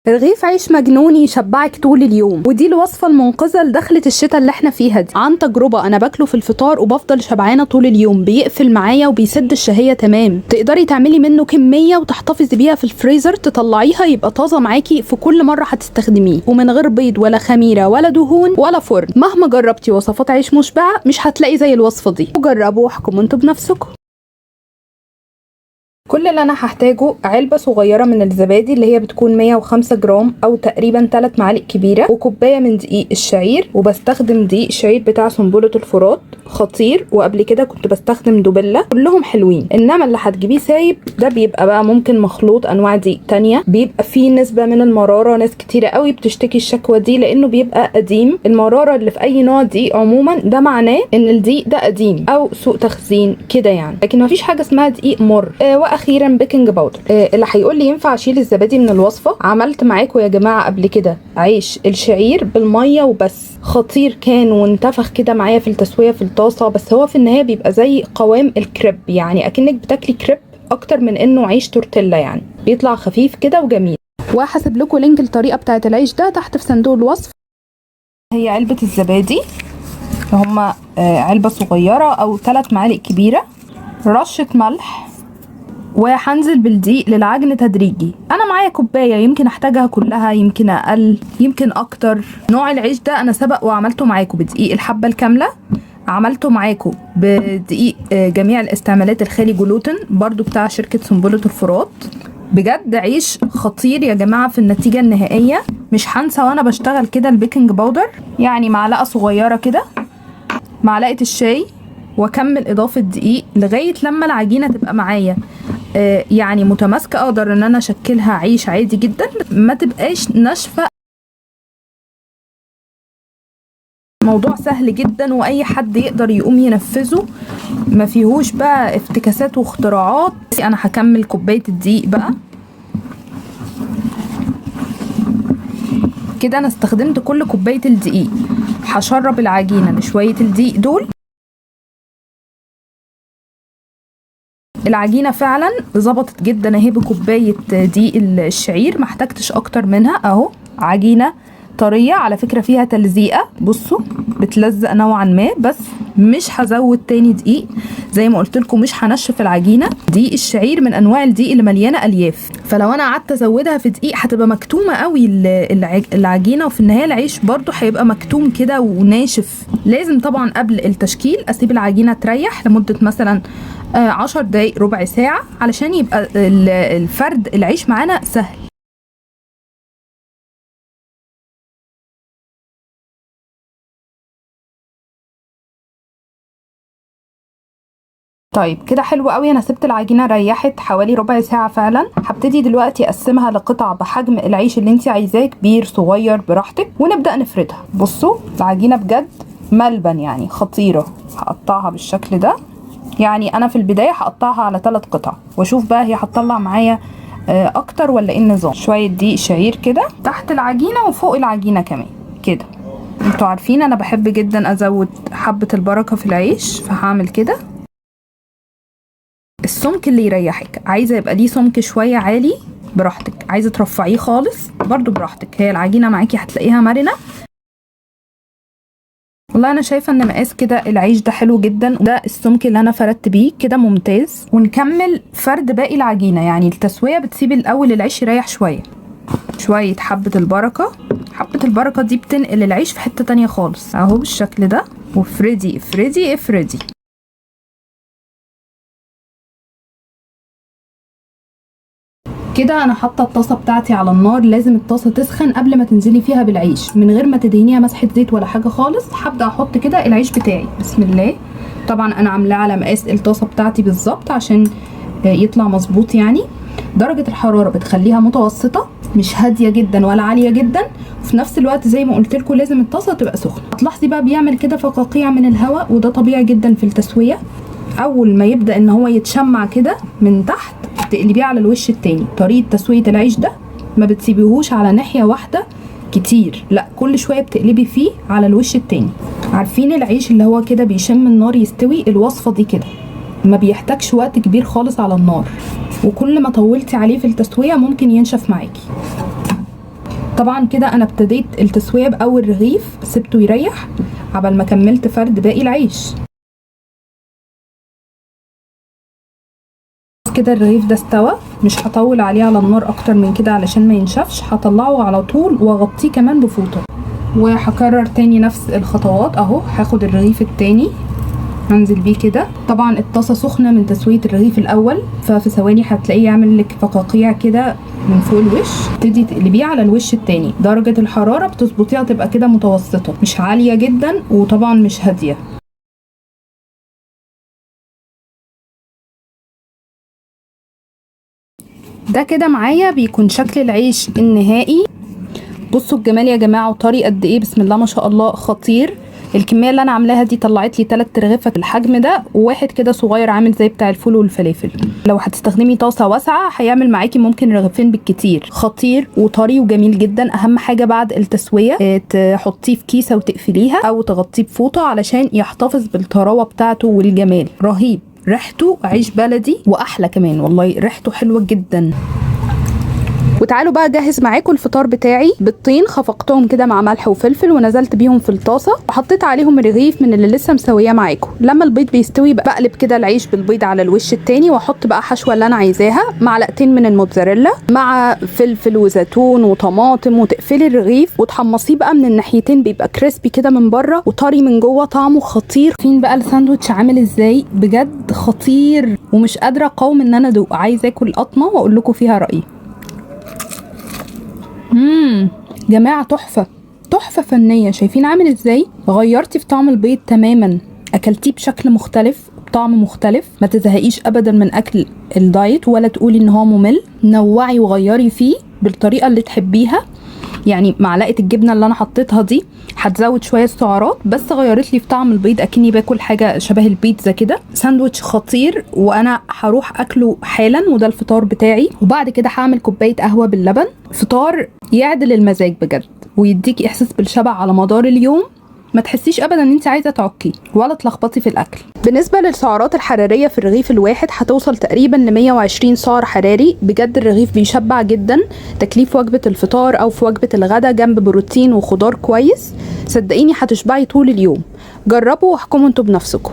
رغيف عيش مجنوني يشبعك طول اليوم، ودي الوصفة المنقذة لدخلة الشتاء اللي احنا فيها دي. عن تجربة انا باكله في الفطار وبفضل شبعانة طول اليوم، بيقفل معايا وبيسد الشهية تمام. تقدري تعملي منه كمية وتحتفظي بيها في الفريزر، تطلعيها يبقى طازة معاكي في كل مرة هتستخدميه، ومن غير بيض ولا خميرة ولا دهون ولا فرن. مهما جربتي وصفات عيش مشبعة مش هتلاقي زي الوصفة دي. وجربوا واحكموا انتوا بنفسكم. كل اللي انا هحتاجه علبة صغيرة من الزبادي اللي هي بتكون 105 جرام او تقريبا 3 معالق كبيرة، وكوباية من دقيق الشعير، وبستخدم دقيق الشعير بتاع سنبلة الفرات خطير، وقبل كده كنت بستخدم دوبيلا، كلهم حلوين. انما اللي هتجيبيه سايب ده بيبقى بقى ممكن مخلوط انواع دقيق تانية، بيبقى فيه نسبة من المرارة. ناس كتيرة قوي بتشتكي الشكوى دي لانه بيبقى قديم. المرارة اللي في اي نوع دقيق عموما ده معناه ان الدقيق ده قديم او سوء تخزين كده يعني، لكن مفيش حاجة اسمها دقيق مر. واخيرا بيكنج باودر. اللي هيقول لي ينفع اشيل الزبادي من الوصفة، عملت معاكم يا جماعة قبل كده عيش الشعير بالمية وبس، خطير كان وانتفخ كده معايا في التسوية في الطاسة. بس هو في النهاية بيبقى زي قوام الكريب، يعني اكنك بتاكلي كريب اكتر من انه عيش تورتيلا، يعني بيطلع خفيف كده وجميل. وهسيب لكم لينك الطريقة بتاعت العيش ده تحت في صندوق الوصف. هي علبة الزبادي، هما علبة صغيرة او 3 معالق كبيرة، رشة ملح، وهنزل بالدقيق للعجن تدريجي. انا معايا كوبايه، يمكن احتاجها كلها، يمكن اقل، يمكن اكتر. نوع العيش ده انا سبق وعملته معاكم بدقيق الحبه الكامله، عملته معاكم بدقيق جميع الاستعمالات الخالي جلوتين برضو بتاع شركه سنبلة الفرات. بجد عيش خطير يا جماعه في النتيجه النهائيه. مش هنسى وانا بشتغل كده البيكنج باودر، يعني معلقه صغيره كده، معلقه الشاي، واكمل اضافه دقيق لغايه لما العجينه تبقى معايا يعني متماسكه، اقدر ان انا اشكلها عيش عادي جدا، ما تبقاش ناشفه. موضوع سهل جدا واي حد يقدر يقوم ينفذه، ما فيهوش بقى افتكاسات واختراعات. انا هكمل كوبايه الدقيق بقى كده. انا استخدمت كل كوبايه الدقيق. هشرب العجينه بشويه الدقيق دول. العجينه فعلا ظبطت جدا اهي بكوبايه دقيق الشعير، ما احتاجتش اكتر منها. اهو عجينه طريه على فكره، فيها تلزيقه، بصوا بتلزق نوعا ما، بس مش هزود تاني دقيق. زي ما قلت لكم مش هنشف العجينه. دقيق الشعير من انواع الدقيق اللي مليانه الياف، فلو انا قعدت ازودها في دقيق هتبقى مكتومه قوي العجينه، وفي النهايه العيش برضو هيبقى مكتوم كده وناشف. لازم طبعا قبل التشكيل اسيب العجينه تريح لمده مثلا 10 دقايق ربع ساعه، علشان يبقى الفرد العيش معانا سهل. طيب كده حلو قوي. انا سبت العجينه ريحت حوالي ربع ساعه فعلا. هبتدي دلوقتي اقسمها لقطع بحجم العيش اللي انت عايزاه، كبير صغير براحتك، ونبدا نفردها. بصوا العجينه بجد ملبن، يعني خطيره. هقطعها بالشكل ده، يعني انا في البدايه هقطعها على 3 قطع واشوف بقى هي هتطلع معايا اكتر ولا ايه النظام. شويه دقيق شعير كده تحت العجينه وفوق العجينه كمان كده. انتوا عارفين انا بحب جدا ازود حبه البركه في العيش، فهعمل كده. السمك اللي يريحك، عايزه يبقى ليه سمك شويه عالي براحتك، عايزه ترفعيه خالص برضو براحتك. هي العجينه معاكي هتلاقيها مرنه. والله انا شايفه ان مقاس كده العيش ده حلو جدا، ده السمك اللي انا فردت بيه كده ممتاز. ونكمل فرد باقي العجينه، يعني التسويه بتسيب الاول العيش يريح شويه. شويه حبه البركه، حبه البركه دي بتنقل العيش في حته تانية خالص. اهو بالشكل ده، وافردي افردي افردي كده. انا حاطه الطاسه بتاعتي على النار، لازم الطاسه تسخن قبل ما تنزلي فيها بالعيش، من غير ما تدهنيها مسحه زيت ولا حاجه خالص. هبدا احط كده العيش بتاعي، بسم الله. طبعا انا عاملاه على مقاس الطاسه بتاعتي بالظبط عشان يطلع مظبوط. يعني درجه الحراره بتخليها متوسطه، مش هاديه جدا ولا عاليه جدا، وفي نفس الوقت زي ما قلت لكم لازم الطاسه تبقى سخنه. هتلاحظي بقى بيعمل كده فقاقيع من الهواء، وده طبيعي جدا في التسويه. اول ما يبدا ان هو يتشمع كده من تحت تقلبيه على الوش التاني. طريقه تسويه العيش ده ما بتسيبيهوش على ناحيه واحده كتير، لا كل شويه بتقلبي فيه على الوش التاني. عارفين العيش اللي هو كده بيشم النار يستوي؟ الوصفه دي كده ما بيحتاجش وقت كبير خالص على النار، وكل ما طولتي عليه في التسويه ممكن ينشف معاكي. طبعا كده انا ابتديت التسويه باول رغيف، سبته يريح عبال ما كملت فرد باقي العيش. كده الرغيف ده استوى، مش هطول عليه على النار اكتر من كده علشان ما ينشفش، هطلعه على طول واغطيه كمان بفوطه. وهكرر تاني نفس الخطوات اهو. هاخد الرغيف التاني هنزل بيه كده، طبعا الطاسه سخنه من تسويه الرغيف الاول، ففي ثواني هتلاقيه يعمل لك فقاقيع كده من فوق الوش. تبتدي تقلبيه على الوش التاني. درجه الحراره بتظبطيها تبقى كده متوسطه، مش عاليه جدا وطبعا مش هاديه. ده كده معايا بيكون شكل العيش النهائي. بصوا الجمال يا جماعه، وطري قد ايه، بسم الله ما شاء الله، خطير. الكميه اللي انا عاملاها دي طلعت لي 3 رغيفه الحجم ده، وواحد كده صغير عامل زي بتاع الفول والفلافل. لو هتستخدمي طاسه واسعه هيعمل معاكي ممكن رغيفين بالكتير. خطير وطري وجميل جدا. اهم حاجه بعد التسويه تحطيه في كيسه وتقفليها او تغطيه بفوطه علشان يحتفظ بالطراوه بتاعته والجمال. رهيب، ريحته عيش بلدي واحلى كمان، والله ريحته حلوه جدا. وتعالوا بقى اجهز معاكم الفطار بتاعي. بيضتين خفقتهم كده مع ملح وفلفل ونزلت بيهم في الطاسه، وحطيت عليهم رغيف من اللي لسه مسويه معاكم. لما البيض بيستوي بقلب كده العيش بالبيض على الوش التاني، واحط بقى حشوه اللي انا عايزاها، معلقتين من الموتزاريلا مع فلفل وزيتون وطماطم، وتقفلي الرغيف وتحمصيه بقى من الناحيتين، بيبقى كريسبي كده من بره وطري من جوه، طعمه خطير. فين بقى الساندوتش عامل ازاي؟ بجد خطير، ومش قادره اقاوم ان انا ادوق. عايزه اكل قطمه واقول لكم فيها رايي. جماعة تحفة، تحفة فنية. شايفين عامل ازاي؟ غيرتي في طعم البيض تماما، اكلتيه بشكل مختلف، بطعم مختلف. ما تزهقيش ابدا من اكل الدايت ولا تقولي ان هو ممل. نوعي وغيري فيه بالطريقة اللي تحبيها. يعني معلقة الجبنة اللي انا حطيتها دي هتزود شوية السعرات، بس غيرت لي في طعم البيض، اكني باكل حاجة شبه البيتزا كده. ساندوتش خطير، وانا هروح اكله حالا، وده الفطار بتاعي. وبعد كده هعمل كوباية قهوة باللبن. فطار يعدل المزاج بجد، ويديكي احساس بالشبع على مدار اليوم. ما تحسيش ابدا ان انت عايزه تعكي ولا تلخبطي في الاكل. بالنسبه للسعرات الحراريه في الرغيف الواحد هتوصل تقريبا ل 120 سعر حراري. بجد الرغيف بيشبع جدا، تكليف وجبه الفطار او في وجبه الغداء جنب بروتين وخضار كويس. صدقيني هتشبعي طول اليوم. جربوا واحكموا انتوا بنفسكم.